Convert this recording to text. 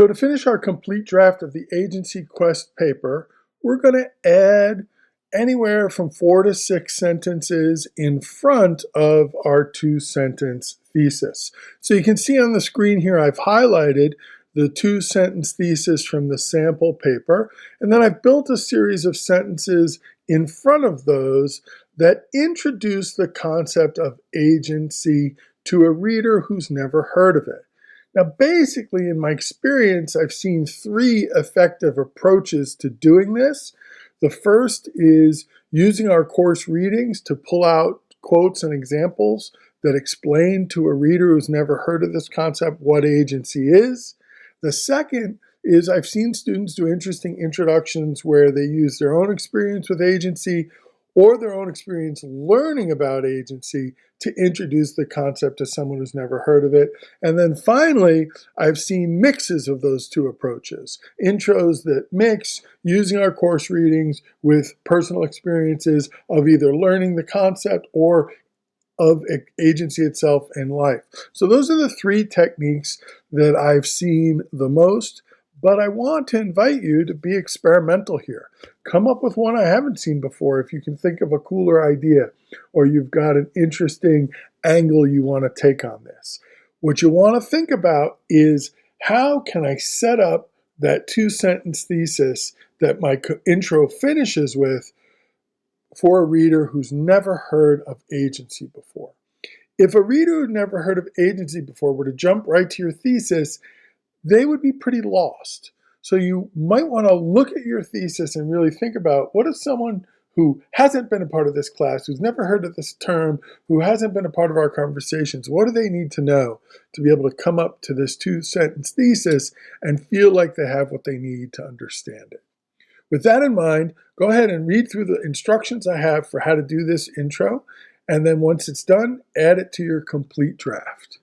So to finish our complete draft of the agency quest paper, we're going to add anywhere from 4 to 6 sentences in front of our 2-sentence thesis. So you can see on the screen here I've highlighted the 2-sentence thesis from the sample paper, and then I've built a series of sentences in front of those that introduce the concept of agency to a reader who's never heard of it. Now, basically, in my experience, I've seen 3 effective approaches to doing this. The first is using our course readings to pull out quotes and examples that explain to a reader who's never heard of this concept what agency is. The second is I've seen students do interesting introductions where they use their own experience with agency or their own experience learning about agency to introduce the concept to someone who's never heard of it. And then finally, I've seen mixes of those 2 approaches. Intros that mix using our course readings with personal experiences of either learning the concept or of agency itself in life. So those are the 3 techniques that I've seen the most. But I want to invite you to be experimental here. Come up with one I haven't seen before if you can think of a cooler idea or you've got an interesting angle you want to take on this. What you want to think about is how can I set up that 2-sentence thesis that my intro finishes with for a reader who's never heard of agency before. If a reader who'd never heard of agency before were to jump right to your thesis, they would be pretty lost. So you might want to look at your thesis and really think about what is someone who hasn't been a part of this class, who's never heard of this term, who hasn't been a part of our conversations, what do they need to know to be able to come up to this 2-sentence thesis and feel like they have what they need to understand it? With that in mind, go ahead and read through the instructions I have for how to do this intro, and then once it's done, add it to your complete draft.